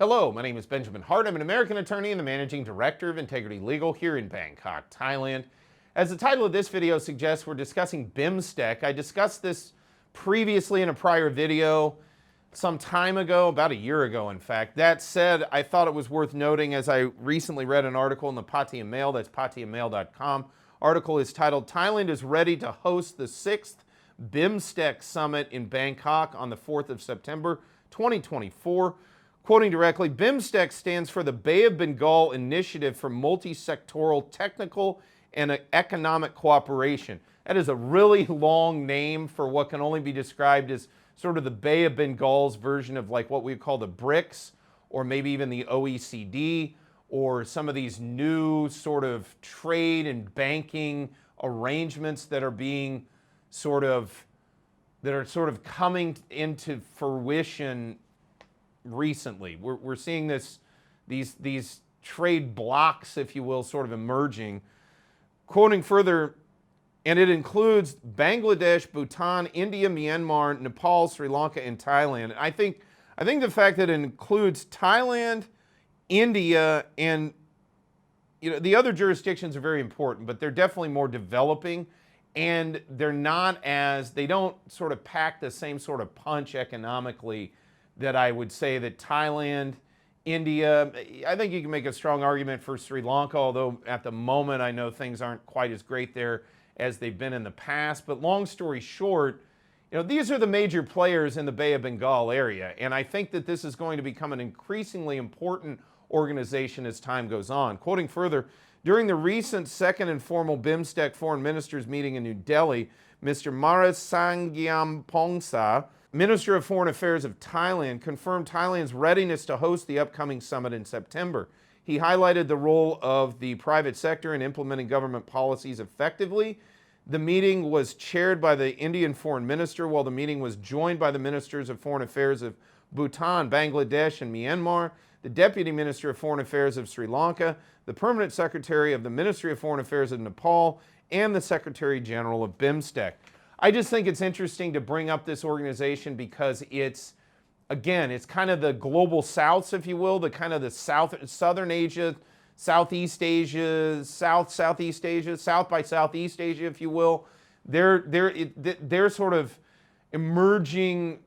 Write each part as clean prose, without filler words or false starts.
Hello, my name is Benjamin Hart. I'm an American attorney and the Managing Director of Integrity Legal here in Bangkok, Thailand. As the title of this video suggests, we're discussing BIMSTEC. I discussed this previously in a prior video some time ago, about a year ago in fact. That said, I thought it was worth noting as I recently read an article in the Pattaya Mail, that's pattayamail.com. Article is titled, Thailand is ready to host the 6th BIMSTEC Summit in Bangkok on the 4th of September, 2024. Quoting directly, BIMSTEC stands for the Bay of Bengal Initiative for Multi-Sectoral Technical and Economic Cooperation. That is a really long name for what can only be described as sort of the Bay of Bengal's version of like what we call the BRICS, or maybe even the OECD, or some of these new sort of trade and banking arrangements that are being sort of coming into fruition recently. We're seeing these trade blocks, if you will, sort of emerging. Quoting further, and it includes Bangladesh, Bhutan, India, Myanmar, Nepal, Sri Lanka, and Thailand. I think the fact that it includes Thailand, India, and the other jurisdictions are very important, but they're definitely more developing, and they don't sort of pack the same sort of punch economically that I would say that Thailand, India, I think you can make a strong argument for Sri Lanka, although at the moment I know things aren't quite as great there as they've been in the past. But long story short, these are the major players in the Bay of Bengal area, and I think that this is going to become an increasingly important organization as time goes on. Quoting further, during the recent second informal BIMSTEC foreign ministers meeting in New Delhi, Mr. Maras Sangiampongsa, Minister of Foreign Affairs of Thailand, confirmed Thailand's readiness to host the upcoming summit in September. He highlighted the role of the private sector in implementing government policies effectively. The meeting was chaired by the Indian Foreign Minister, while the meeting was joined by the Ministers of Foreign Affairs of Bhutan, Bangladesh, and Myanmar, the Deputy Minister of Foreign Affairs of Sri Lanka, the Permanent Secretary of the Ministry of Foreign Affairs of Nepal, and the Secretary General of BIMSTEC. I just think it's interesting to bring up this organization because it's kind of the global souths, if you will, the kind of the southern Asia, Southeast Asia, Southeast Asia, South by Southeast Asia, if you will. They're sort of emerging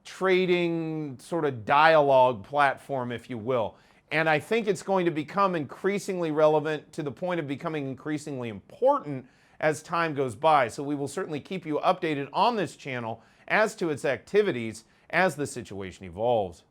trading sort of dialogue platform, if you will. And I think it's going to become increasingly relevant to the point of becoming increasingly important as time goes by. So we will certainly keep you updated on this channel as to its activities as the situation evolves.